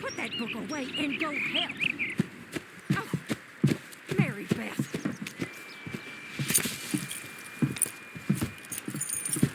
Put that book away and go help. Oh, Mary Beth.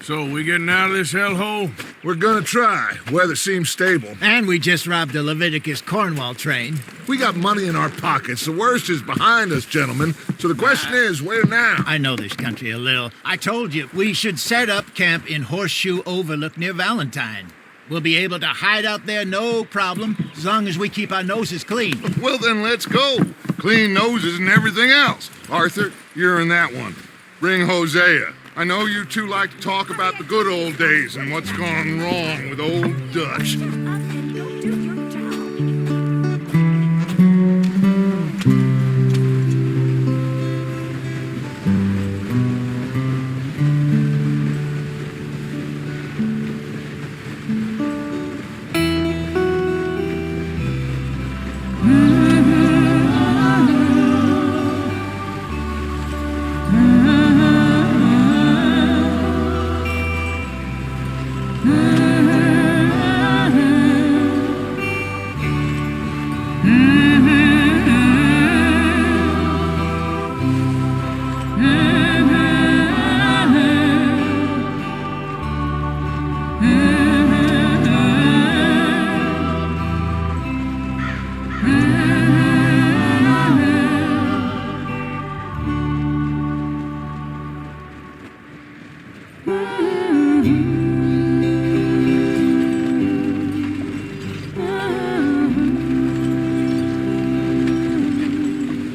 So, we getting out of this hellhole? We're gonna try. Weather seems stable. And we just robbed a Leviticus Cornwall train. We got money in our pockets. The worst is behind us, gentlemen. So the question is, where now? I know this country a little. I told you, we should set up camp in Horseshoe Overlook near Valentine. We'll be able to hide out there, no problem, as long as we keep our noses clean. Well, then let's go. Clean noses and everything else. Arthur, you're in that one. Bring Hosea. I know you two like to talk about the good old days and what's gone wrong with old Dutch. And go do your job.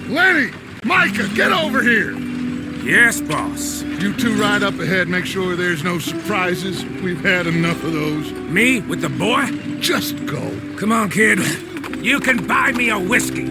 Lenny! Micah, get over here! Yes, boss. You two ride up ahead, make sure there's no surprises. We've had enough of those. Me with the boy? Just go. Come on, kid. You can buy me a whiskey.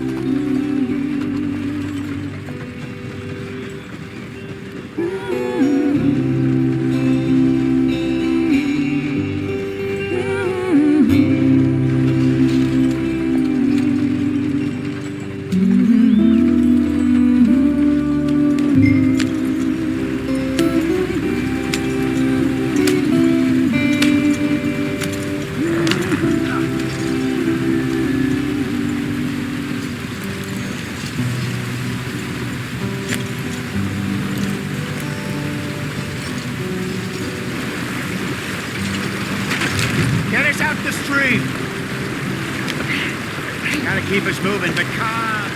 Get us out the stream. Gotta keep us moving, but calm.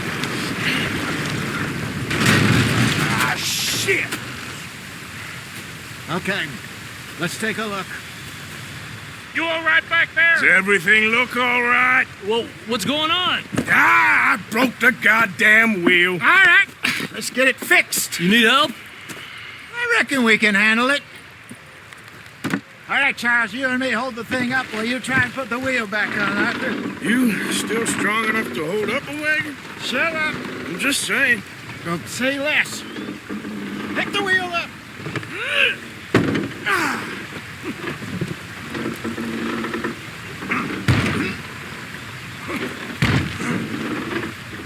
Ah, shit! Okay, let's take a look. You all right back there? Does everything look all right? Well, what's going on? Ah, I broke the goddamn wheel. All right, let's get it fixed. You need help? I reckon we can handle it. All right, Charles, you and me hold the thing up while you try and put the wheel back on, Arthur. You still strong enough to hold up a wagon? Shut up. I'm just saying. Don't say less. Pick the wheel up.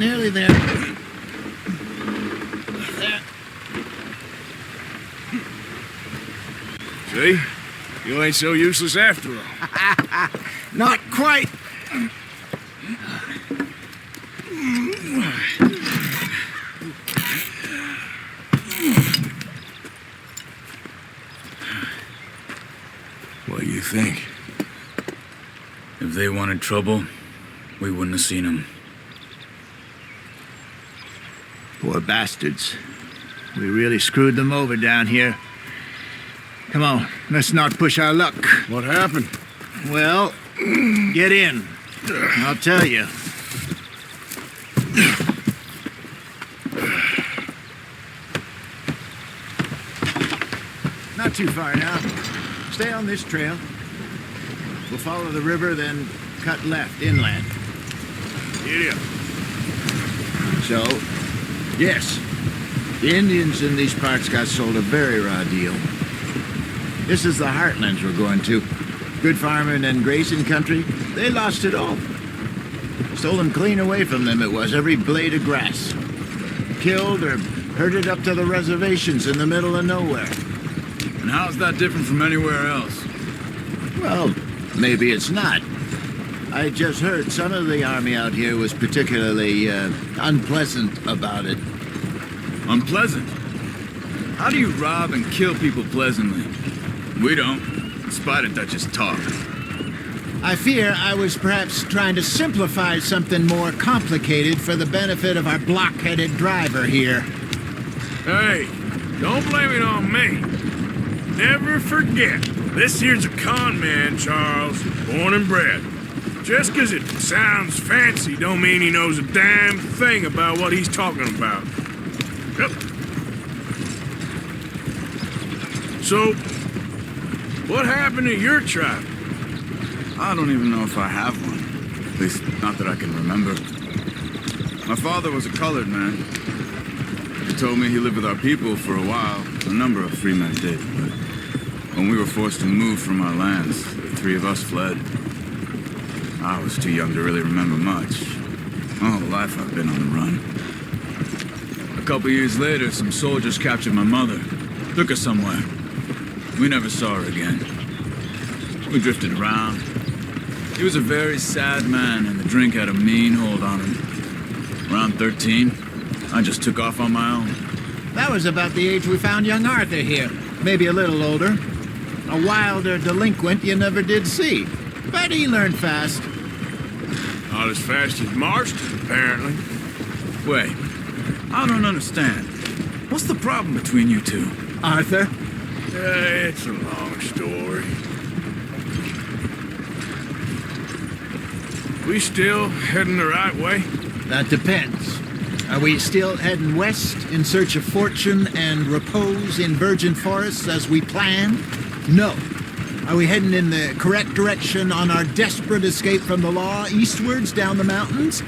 Nearly there. There. See? You ain't so useless after all. Not quite. What do you think? If they wanted trouble, we wouldn't have seen them. Poor bastards. We really screwed them over down here. Come on, let's not push our luck. What happened? Well, get in. I'll tell you. Not too far now. Stay on this trail. We'll follow the river, then cut left inland. Giddy up. So, yes, the Indians in these parts got sold a very raw deal. This is the heartlands we're going to. Good farming and grazing country, they lost it all. Stolen clean away from them it was, every blade of grass. Killed or herded up to the reservations in the middle of nowhere. And how's that different from anywhere else? Well, maybe it's not. I just heard some of the army out here was particularly unpleasant about it. Unpleasant? How do you rob and kill people pleasantly? We don't, in spite of Dutch's talk. I fear I was perhaps trying to simplify something more complicated for the benefit of our block-headed driver here. Hey, don't blame it on me. Never forget, this here's a con man, Charles, born and bred. Just 'cause it sounds fancy don't mean he knows a damn thing about what he's talking about. Yep. So, what happened to your tribe? I don't even know if I have one. At least, not that I can remember. My father was a colored man. He told me he lived with our people for a while. A number of free men did, but when we were forced to move from our lands, the three of us fled. I was too young to really remember much. My whole life I've been on the run. A couple years later, some soldiers captured my mother. Took her somewhere. We never saw her again. We drifted around. He was a very sad man, and the drink had a mean hold on him. Around 13, I just took off on my own. That was about the age we found young Arthur here. Maybe a little older. A wilder delinquent you never did see. But he learned fast. Not as fast as Marston, apparently. Wait, I don't understand. What's the problem between you two? Arthur? It's a long story. We still heading the right way? That depends. Are we still heading west in search of fortune and repose in virgin forests as we planned? No. Are we heading in the correct direction on our desperate escape from the law eastwards down the mountains?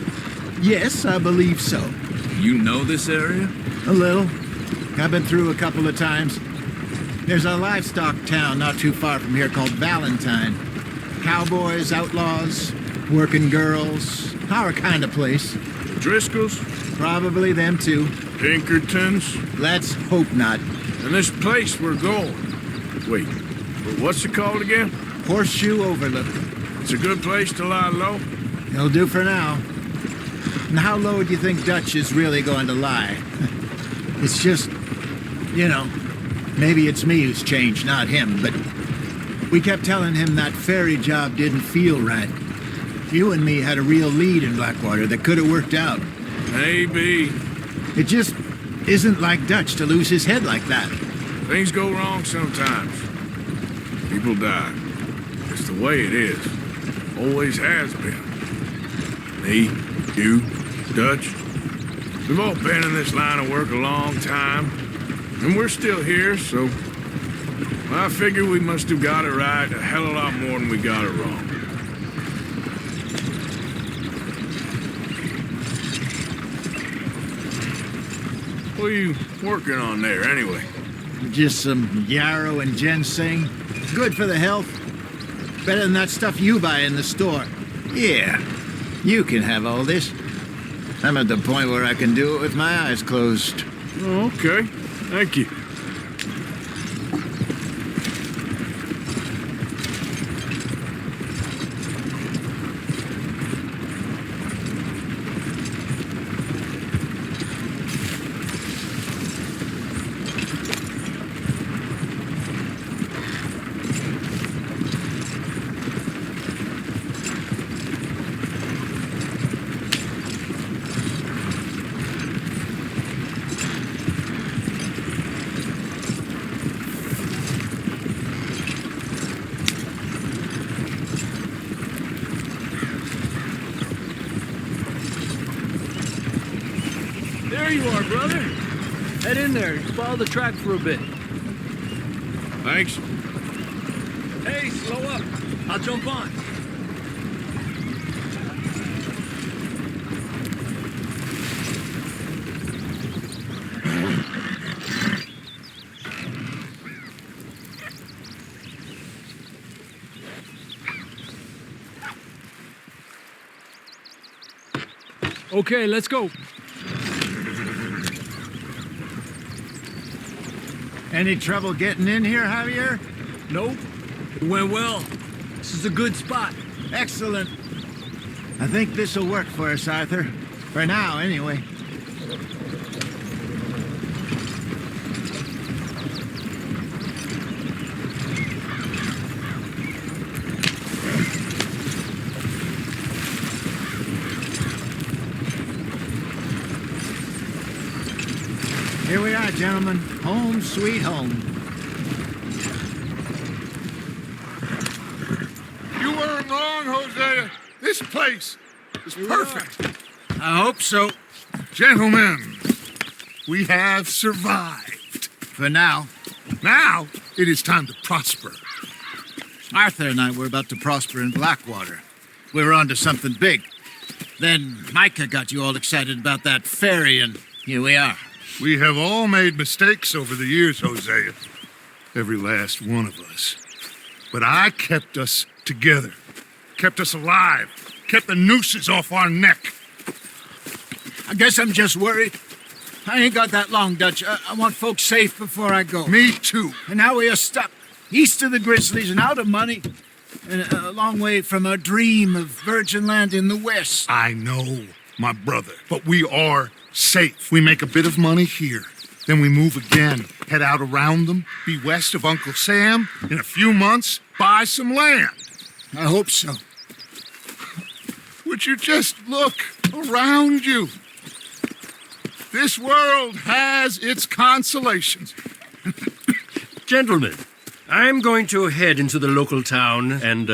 Yes, I believe so. You know this area? A little. I've been through a couple of times. There's a livestock town not too far from here called Valentine. Cowboys, outlaws, working girls, our kind of place. Driscolls? Probably them too. Pinkertons? Let's hope not. And this place we're going. Wait, what's it called again? Horseshoe Overlook. It's a good place to lie low? It'll do for now. And how low do you think Dutch is really going to lie? It's just, you know, maybe it's me who's changed, not him, but we kept telling him that ferry job didn't feel right. You and me had a real lead in Blackwater that could have worked out. Maybe. It just isn't like Dutch to lose his head like that. Things go wrong sometimes. People die. It's the way it is. Always has been. Me, you, Dutch. We've all been in this line of work a long time. And we're still here, so I figure we must have got it right a hell of a lot more than we got it wrong. What are you working on there, anyway? Just some yarrow and ginseng. Good for the health. Better than that stuff you buy in the store. Yeah, you can have all this. I'm at the point where I can do it with my eyes closed. Oh, okay. Thank you. There you are, brother. Head in there and follow the track for a bit. Thanks. Hey, slow up. I'll jump on. Okay, let's go. Any trouble getting in here, Javier? Nope. It went well. This is a good spot. Excellent. I think this'll work for us, Arthur. For now, anyway. Here we are, gentlemen. Home sweet home. You weren't wrong, Hosea. This place is perfect. I hope so. Gentlemen, we have survived. For now. Now, it is time to prosper. Arthur and I were about to prosper in Blackwater. We were on to something big. Then Micah got you all excited about that ferry, and here we are. We have all made mistakes over the years, Hosea. Every last one of us. But I kept us together. Kept us alive. Kept the nooses off our neck. I guess I'm just worried. I ain't got that long, Dutch. I want folks safe before I go. Me too. And now we are stuck east of the Grizzlies and out of money. And a long way from our dream of virgin land in the west. I know, my brother. But we are safe. We make a bit of money here. Then we move again. Head out around them. Be west of Uncle Sam. In a few months, buy some land. I hope so. Would you just look around you? This world has its consolations. Gentlemen, I'm going to head into the local town and,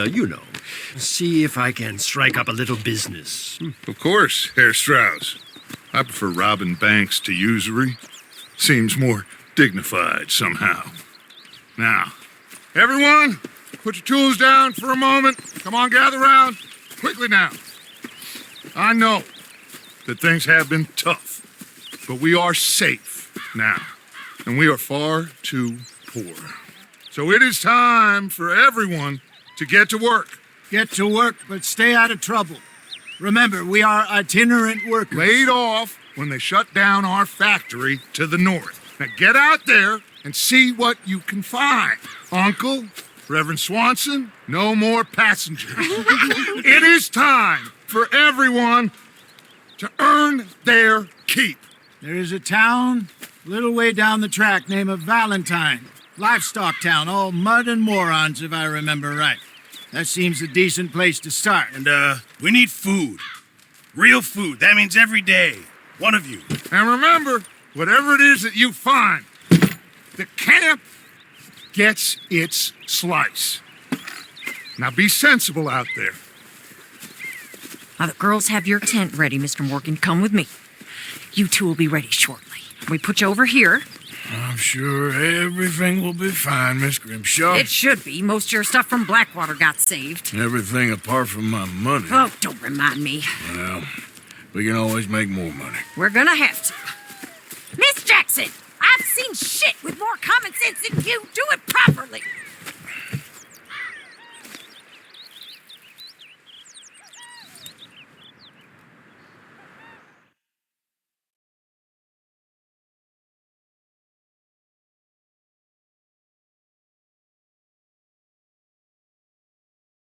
see if I can strike up a little business. Of course, Herr Strauss. I prefer robbing banks to usury. Seems more dignified somehow. Now, everyone, put your tools down for a moment. Come on, gather round. Quickly now. I know that things have been tough, but we are safe now, and we are far too poor. So it is time for everyone to get to work. Get to work, but stay out of trouble. Remember, we are itinerant workers. Laid off when they shut down our factory to the north. Now get out there and see what you can find. Uncle, Reverend Swanson, no more passengers. It is time for everyone to earn their keep. There is a town a little way down the track named Valentine. Livestock town, all mud and morons, if I remember right. That seems a decent place to start. And, we need food. Real food. That means every day. One of you. And remember, whatever it is that you find, the camp gets its slice. Now be sensible out there. Now, the girls have your tent ready, Mr. Morgan. Come with me. You two will be ready shortly. We put you over here. I'm sure everything will be fine, Miss Grimshaw. It should be. Most of your stuff from Blackwater got saved. Everything apart from my money. Oh, don't remind me. Well, we can always make more money. We're gonna have to. Miss Jackson!